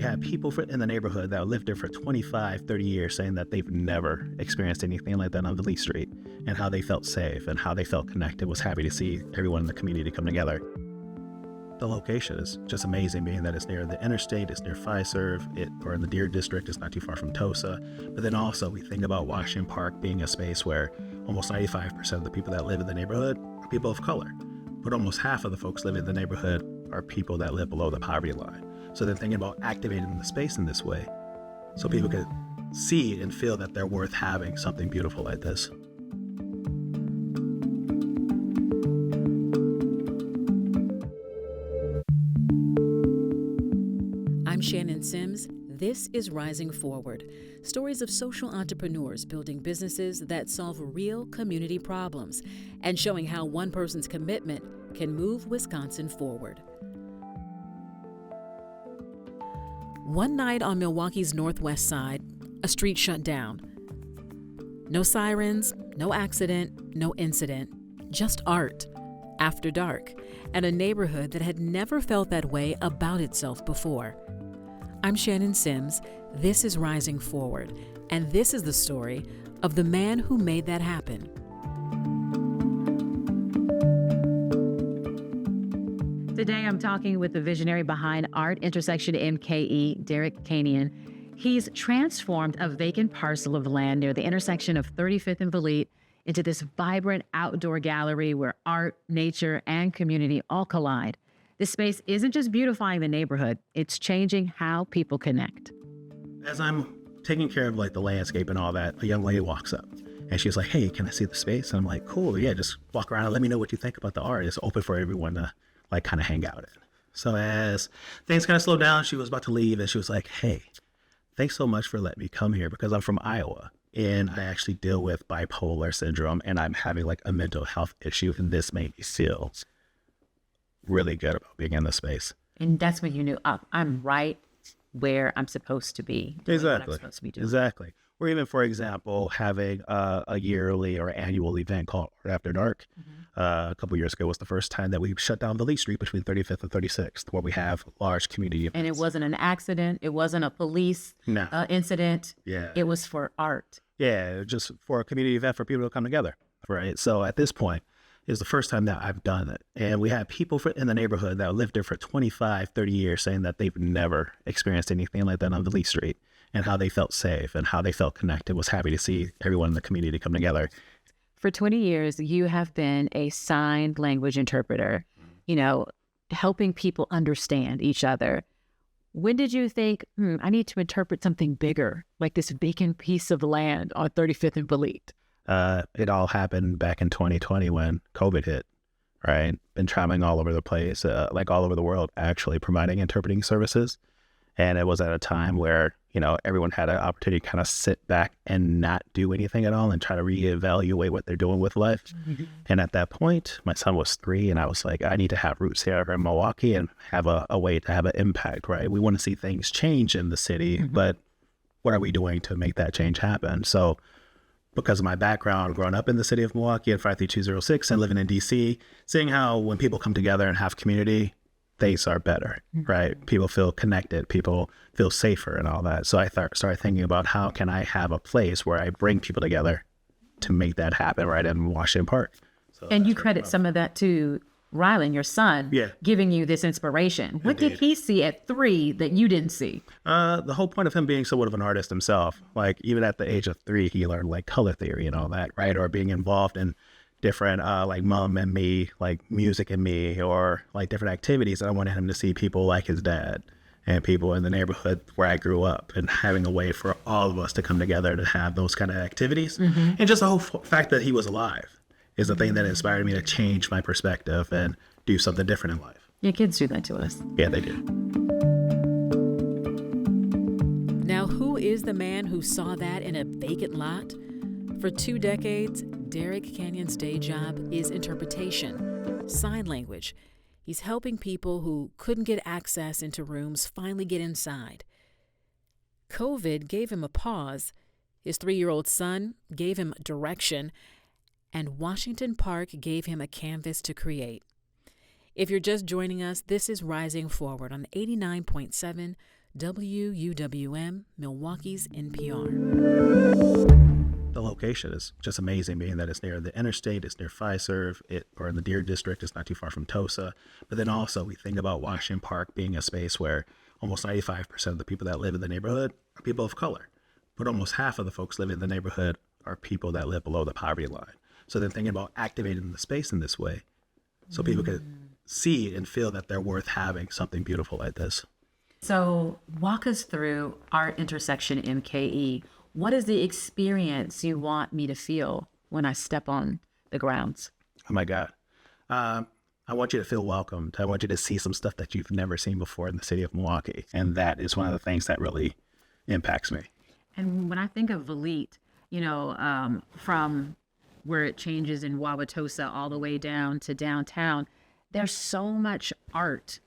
we had people in the neighborhood that lived there for 25, 30 years saying that they've never experienced anything like that on Vliet Street, and how they felt safe and how they felt connected, was happy to see everyone in the community come together. The location is just amazing, being that it's near the interstate, it's near Fiserv, or in the Deer District, it's not too far from Tosa. But then also we think about Washington Park being a space where almost 95% of the people that live in the neighborhood are people of color, but almost half of the folks living in the neighborhood are people that live below the poverty line. So they're thinking about activating the space in this way so people could see and feel that they're worth having something beautiful like this. I'm Shannon Sims. This is Rising Forward, stories of social entrepreneurs building businesses that solve real community problems and showing how one person's commitment can move Wisconsin forward. One night on Milwaukee's northwest side, a street shut down. No sirens, no accident, no incident, just art, after dark, and a neighborhood that had never felt that way about itself before. I'm Shannon Sims. This is Rising Forward, and this is the story of the man who made that happen. Today, I'm talking with the visionary behind ART-intersectionMKE, Derrick Cainion. He's transformed a vacant parcel of land near the intersection of 35th and Vliet into this vibrant outdoor gallery where art, nature, and community all collide. This space isn't just beautifying the neighborhood, it's changing how people connect. As I'm taking care of the landscape and all that, a young lady walks up and she's like, "Hey, can I see the space?" And I'm like, "Cool, yeah, just walk around and let me know what you think about the art. It's open for everyone to kind of hang out in." So as things kind of slowed down, she was about to leave and she was like, "Hey, thanks so much for letting me come here, because I'm from Iowa and I actually deal with bipolar syndrome and I'm having a mental health issue, and this made me feel really good about being in this space." And that's when you knew, I'm right where I'm supposed to be. Exactly. What I'm supposed to be doing. Exactly. Or even, for example, having a yearly or annual event called Art After Dark. A couple years ago was the first time that we shut down Vliet Street between 35th and 36th, where we have large community events. And it wasn't an accident. It wasn't a police incident. Yeah. It was for art. Yeah, just for a community event for people to come together, right? So at this point, it's the first time that I've done it. And we had people in the neighborhood that lived there for 25, 30 years saying that they've never experienced anything like that on Vliet Street, and how they felt safe and how they felt connected, was happy to see everyone in the community come together. For 20 years, you have been a sign language interpreter, helping people understand each other. When did you think, I need to interpret something bigger, like this vacant piece of land on 35th and Vliet? It all happened back in 2020 when COVID hit, right? Been traveling all over the place, all over the world, actually providing interpreting services. And it was at a time where, everyone had an opportunity to kind of sit back and not do anything at all and try to reevaluate what they're doing with life. Mm-hmm. And at that point, my son was 3, and I was like, I need to have roots here in Milwaukee and have a way to have an impact, right? We want to see things change in the city, but what are we doing to make that change happen? So because of my background, growing up in the city of Milwaukee at 53206 and living in DC, seeing how when people come together and have community, things are better, right? People feel connected, people feel safer and all that. So I started thinking about, how can I have a place where I bring people together to make that happen right in Washington Park. So and you credit some of that to Rylan, your son, giving you this inspiration. What did he see at 3 that you didn't see? The whole point of him being somewhat of an artist himself, even at the age of 3, he learned color theory and all that, right? Or being involved in different Mom and Me, Music and Me, or different activities. And I wanted him to see people like his dad and people in the neighborhood where I grew up, and having a way for all of us to come together to have those kind of activities. And just the whole fact that he was alive is the thing that inspired me to change my perspective and do something different in life. Your kids do that to us. Yeah, they do. Now, who is the man who saw that in a vacant lot? For 2 decades, Derrick Cainion's day job is interpretation, sign language. He's helping people who couldn't get access into rooms finally get inside. COVID gave him a pause. His 3-year-old son gave him direction, and Washington Park gave him a canvas to create. If you're just joining us, this is Rising Forward on 89.7 WUWM, Milwaukee's NPR. The location is just amazing, being that it's near the interstate, it's near Fiserv, or in the Deer District, it's not too far from Tosa. But then also we think about Washington Park being a space where almost 95% of the people that live in the neighborhood are people of color. But almost half of the folks living in the neighborhood are people that live below the poverty line. So then thinking about activating the space in this way so people can see and feel that they're worth having something beautiful like this. So walk us through ART-intersectionMKE. What is the experience you want me to feel when I step on the grounds? Oh my God. I want you to feel welcomed. I want you to see some stuff that you've never seen before in the city of Milwaukee. And that is one of the things that really impacts me. And when I think of Vliet, from where it changes in Wauwatosa all the way down to downtown, there's so much art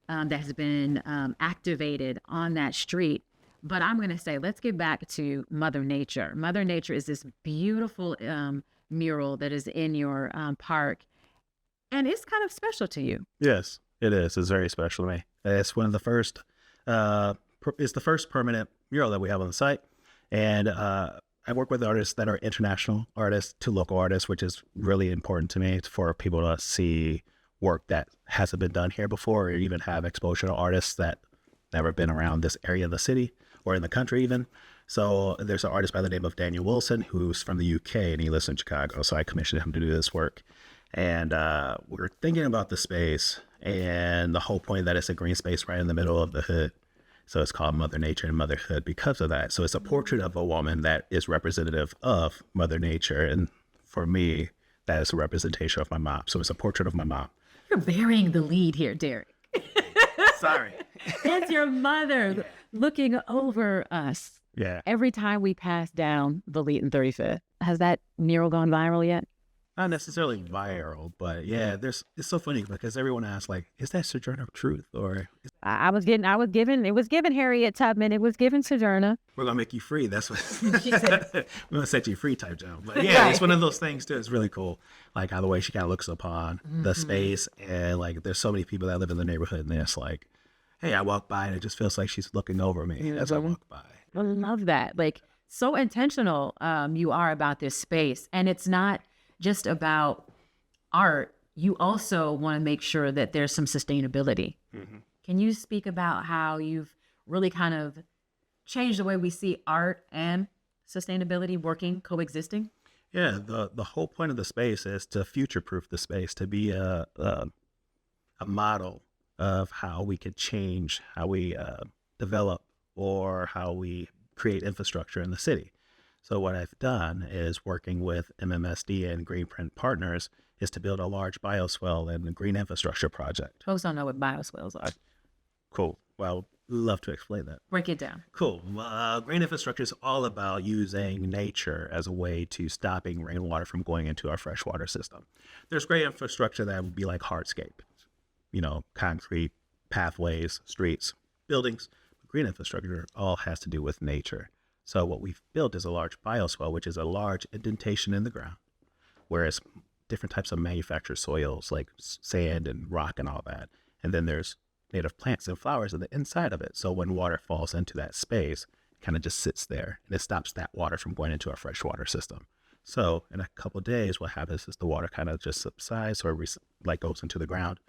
that has been activated on that street. But I'm going to say, let's get back to Mother Nature. Mother Nature is this beautiful mural that is in your park, and it's kind of special to you. Yes, it is. It's very special to me. It's one of the first, it's the first permanent mural that we have on the site. And I work with artists that are international artists to local artists, which is really important to me for people to see work that hasn't been done here before, or even have exposure to artists that never been around this area of the city or in the country even. So there's an artist by the name of Daniel Wilson, who's from the UK, and he lives in Chicago. So I commissioned him to do this work. And we're thinking about the space and the whole point that it's a green space right in the middle of the hood. So it's called Mother Nature and Motherhood because of that. So it's a portrait of a woman that is representative of Mother Nature. And for me, that is a representation of my mom. So it's a portrait of my mom. You're burying the lead here, Derrick. Sorry. That's your mother looking over us. Yeah. Every time we pass down Vliet and 35th. Has that mural gone viral yet? Not necessarily viral, but yeah, it's so funny because everyone asks, like, is that Sojourner Truth? Or it was given Harriet Tubman, it was given Sojourner. We're going to make you free. That's what she said. We're going to set you free type job. But yeah, It's one of those things too. It's really cool. Like how the way she kind of looks upon the space, and like there's so many people that live in the neighborhood, and it's like, hey, I walk by and it just feels like she's looking over me as I walk by. I love that. Like, so intentional you are about this space. And it's not just about art. You also want to make sure that there's some sustainability. Mm-hmm. Can you speak about how you've really kind of changed the way we see art and sustainability working, coexisting? Yeah, the whole point of the space is to future-proof the space, to be a model of how we could change, how we develop, or how we create infrastructure in the city. So what I've done is working with MMSD and Greenprint Partners is to build a large bio-swale and a green infrastructure project. Folks don't know what bio-swales are. Cool. Well, love to explain that. Break it down. Cool. Green infrastructure is all about using nature as a way to stopping rainwater from going into our freshwater system. There's great infrastructure that would be like hardscape, concrete, pathways, streets, buildings. Green infrastructure all has to do with nature. So what we've built is a large bio-swale, which is a large indentation in the ground, whereas different types of manufactured soils like sand and rock and all that. And then there's native plants and flowers on the inside of it. So when water falls into that space, it kind of just sits there and it stops that water from going into our freshwater system. So in a couple of days, what happens is the water kind of just subsides or goes into the ground,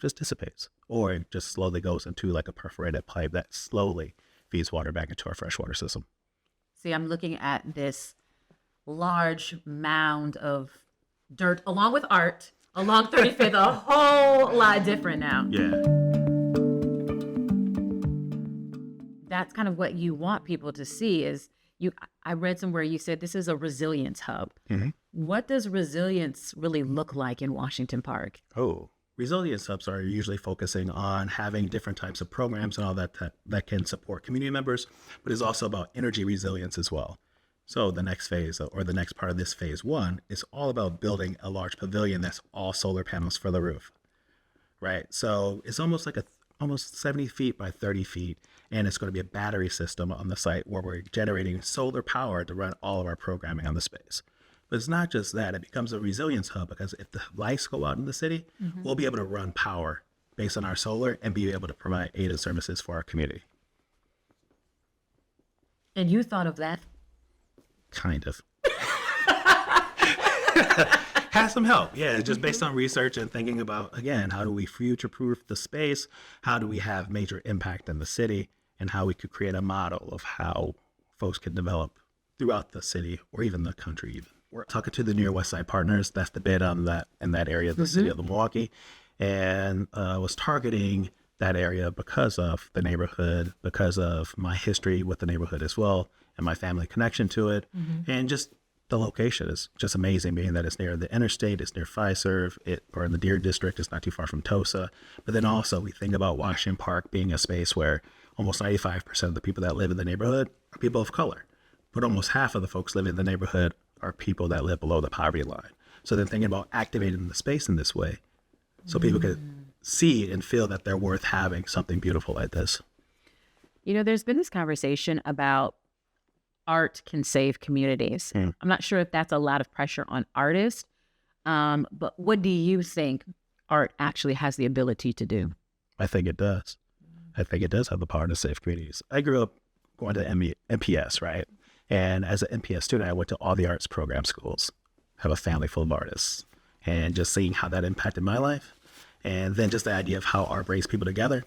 just dissipates, or it just slowly goes into like a perforated pipe that slowly feeds water back into our freshwater system. See, I'm looking at this large mound of dirt along with art along 35th, a whole lot different now. Yeah. That's kind of what you want people to see is I read somewhere you said this is a resilience hub. Mm-hmm. What does resilience really look like in Washington Park? Oh, resilience hubs are usually focusing on having different types of programs and all that can support community members, but it's also about energy resilience as well. So the next phase, or the next part of this phase one, is all about building a large pavilion that's all solar panels for the roof, right? So it's almost like almost 70 feet by 30 feet, and it's going to be a battery system on the site where we're generating solar power to run all of our programming on the space. But it's not just that, it becomes a resilience hub because if the lights go out in the city, we'll be able to run power based on our solar and be able to provide aid and services for our community. And you thought of that? Kind of. Had some help. Yeah, just based on research and thinking about, again, how do we future-proof the space? How do we have major impact in the city? And how we could create a model of how folks can develop throughout the city or even the country even. We're talking to the Near West Side Partners. That's the bid on that in that area of the city of Milwaukee. And was targeting that area because of the neighborhood, because of my history with the neighborhood as well, and my family connection to it. And just the location is just amazing, being that it's near the interstate, it's near Fiserv, or in the Deer District, it's not too far from Tosa. But then also we think about Washington Park being a space where almost 95% of the people that live in the neighborhood are people of color, but almost half of the folks living in the neighborhood are people that live below the poverty line. So then thinking about activating the space in this way so people could see and feel that they're worth having something beautiful like this. You know, there's been this conversation about art can save communities. I'm not sure if that's a lot of pressure on artists, but what do you think art actually has the ability to do? I think it does. I think it does have the power to save communities. I grew up going to MPS, right? And as an MPS student, I went to all the arts program schools, have a family full of artists, and just seeing how that impacted my life. And then just the idea of how art brings people together.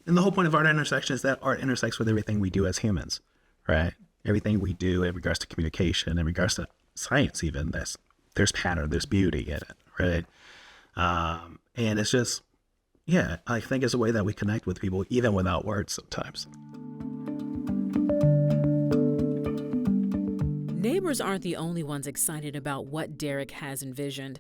And the whole point of art intersection is that art intersects with everything we do as humans, right? Everything we do in regards to communication, in regards to science even, there's pattern, there's beauty in it, right? And it's just, yeah, I think it's a way that we connect with people even without words sometimes. Neighbors aren't the only ones excited about what Derrick has envisioned.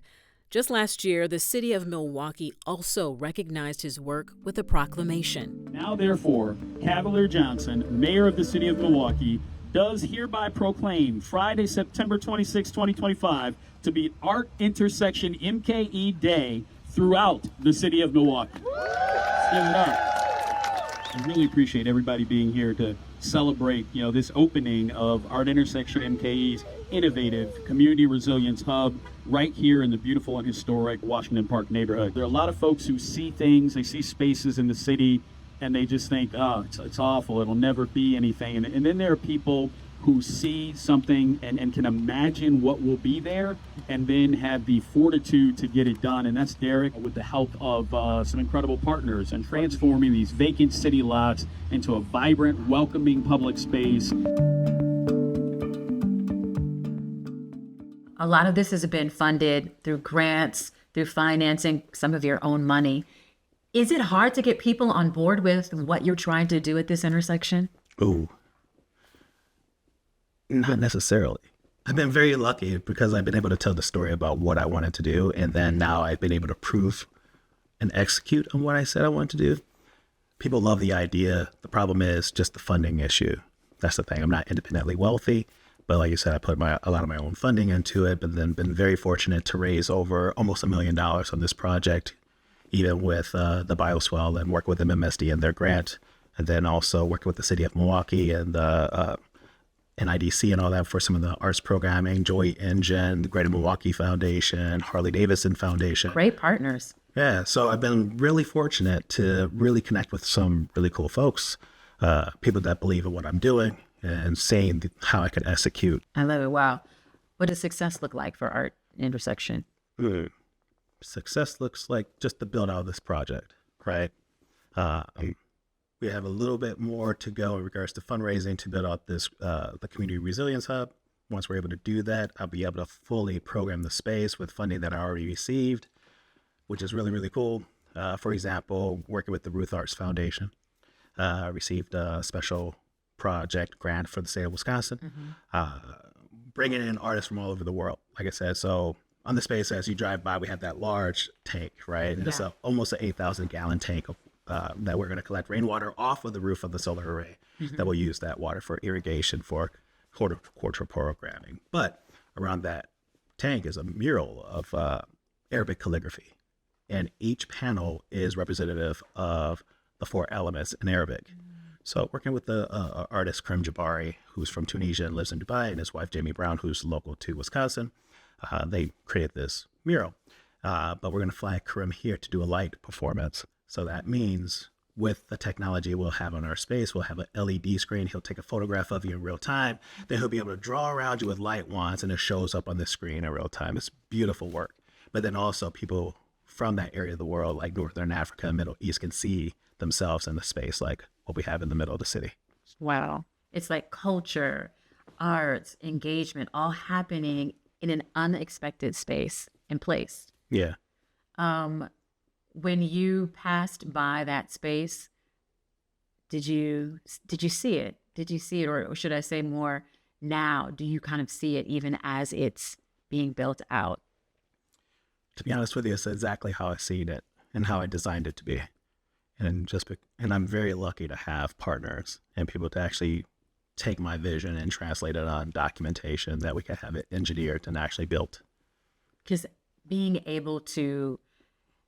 Just last year, the city of Milwaukee also recognized his work with a proclamation. Now, therefore, Cavalier Johnson, mayor of the city of Milwaukee, does hereby proclaim Friday, September 26, 2025, to be ART-intersectionMKE Day throughout the city of Milwaukee. Stand it up. I really appreciate everybody being here to celebrate, this opening of ART-intersectionMKE's innovative community resilience hub right here in the beautiful and historic Washington Park neighborhood. There are a lot of folks who see things, they see spaces in the city, and they just think, oh, it's awful, it'll never be anything. And then there are people who see something and can imagine what will be there and then have the fortitude to get it done. And that's Derrick, with the help of some incredible partners, and transforming these vacant city lots into a vibrant, welcoming public space. A lot of this has been funded through grants, through financing, some of your own money. Is it hard to get people on board with what you're trying to do at this intersection? Ooh. Not necessarily. I've been very lucky because I've been able to tell the story about what I wanted to do, and then now I've been able to prove and execute on what I said I wanted to do. People love the idea. The problem is just the funding issue. That's the thing. I'm not independently wealthy, but like you said, I put a lot of my own funding into it, but then been very fortunate to raise over almost $1 million on this project, even with the bio-swale, and work with MMSD and their grant, and then also working with the city of Milwaukee and the NIDC and all that for some of the arts programming, Joy Engine, the Greater Milwaukee Foundation, Harley Davidson Foundation. Great partners. Yeah, so I've been really fortunate to really connect with some really cool folks, people that believe in what I'm doing and saying how I can execute. I love it. Wow. What does success look like for Art Intersection? Success looks like just the build out of this project, right? We have a little bit more to go in regards to fundraising to build out this the Community Resilience Hub. Once we're able to do that, I'll be able to fully program the space with funding that I already received, which is really, really cool. For example, working with the Ruth Arts Foundation, I received a special project grant for the state of Wisconsin, bringing in artists from all over the world, like I said. So on the space, as you drive by, we have that large tank, right? And it's almost an 8,000 gallon tank of that we're going to collect rainwater off of the roof of the solar array that will use that water for irrigation, for horticultural programming. But around that tank is a mural of Arabic calligraphy, and each panel is representative of the 4 elements in Arabic. So working with the artist Karim Jabari, who's from Tunisia and lives in Dubai, and his wife Jamie Brown, who's local to Wisconsin, they created this mural. But we're going to fly Karim here to do a light performance. So that means with the technology we'll have on our space, we'll have an LED screen. He'll take a photograph of you in real time. Then he'll be able to draw around you with light wands, and it shows up on the screen in real time. It's beautiful work. But then also people from that area of the world, like Northern Africa and Middle East, can see themselves in the space like what we have in the middle of the city. Wow. It's like culture, arts, engagement, all happening in an unexpected space and place. Yeah. When you passed by that space, did you see it? Did you see it? Or should I say more now? Do you kind of see it even as it's being built out? To be honest with you, it's exactly how I seen it and how I designed it to be. And I'm very lucky to have partners and people to actually take my vision and translate it on documentation that we can have it engineered and actually built. Because being able to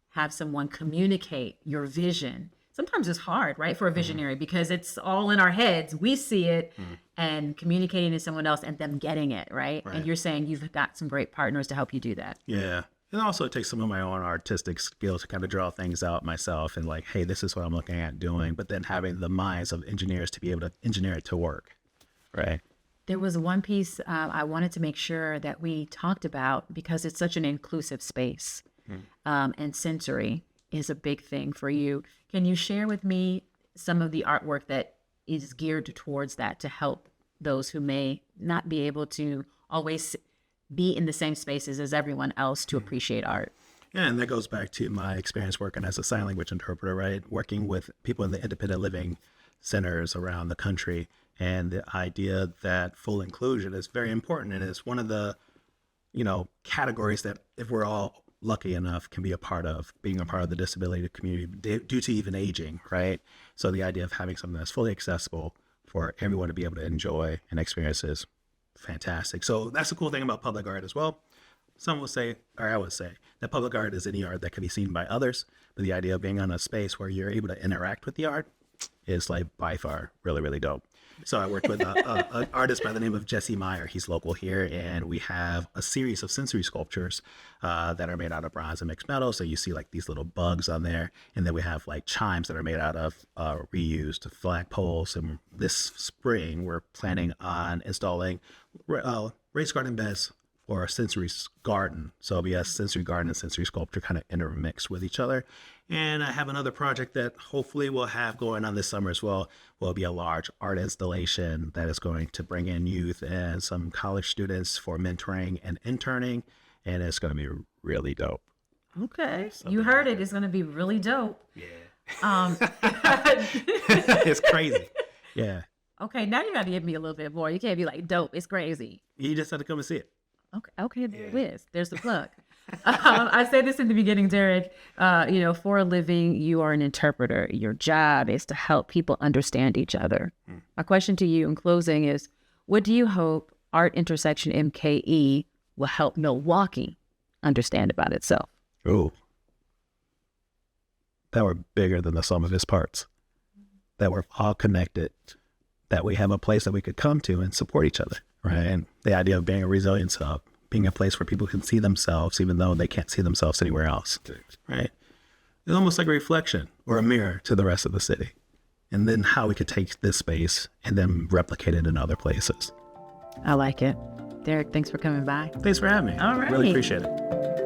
have someone communicate your vision sometimes it's hard, right, for a visionary, because it's all in our heads. We see it and communicating to someone else and them getting it, right? And you're saying you've got some great partners to help you do that. Yeah. And also it takes some of my own artistic skills to kind of draw things out myself and like, hey, this is what I'm looking at doing, but then having the minds of engineers to be able to engineer it to work, right? There was one piece I wanted to make sure that we talked about because it's such an inclusive space, and sensory is a big thing for you. Can you share with me some of the artwork that is geared towards that to help those who may not be able to always be in the same spaces as everyone else to appreciate art? Yeah, and that goes back to my experience working as a sign language interpreter, right? Working with people in the independent living centers around the country, and the idea that full inclusion is very important, and it's one of the, categories that if we're all lucky enough can be a part of, being a part of the disability community due to even aging, right? So the idea of having something that's fully accessible for everyone to be able to enjoy and experience is fantastic. So that's the cool thing about public art as well. Some will say, or I would say, that public art is any art that can be seen by others, but the idea of being on a space where you're able to interact with the art is like by far really, really dope. So I worked with an artist by the name of Jesse Meyer. He's local here, and we have a series of sensory sculptures that are made out of bronze and mixed metal. So you see like these little bugs on there, and then we have like chimes that are made out of reused flagpoles. And this spring, we're planning on installing raised garden beds or a sensory garden. So it'll be a sensory garden and sensory sculpture kind of intermixed with each other. And I have another project that hopefully we'll have going on this summer as well. Will be a large art installation that is going to bring in youth and some college students for mentoring and interning. And it's going to be really dope. Okay. You heard it. It's going to be really dope. Yeah. It's crazy. Yeah. Okay. Now you got to give me a little bit more. You can't be like, dope. It's crazy. You just have to come and see it. Okay, there it is. There's the plug. I said this in the beginning, Derrick. For a living, you are an interpreter. Your job is to help people understand each other. My question to you in closing is, what do you hope ART-intersectionMKE will help Milwaukee understand about itself? Oh, that we're bigger than the sum of its parts. That we're all connected. That we have a place that we could come to and support each other. Right. And the idea of being a resilience hub, being a place where people can see themselves, even though they can't see themselves anywhere else. Right. It's almost like a reflection or a mirror to the rest of the city. And then how we could take this space and then replicate it in other places. I like it. Derrick, thanks for coming by. Thanks for having me. All right. Really appreciate it.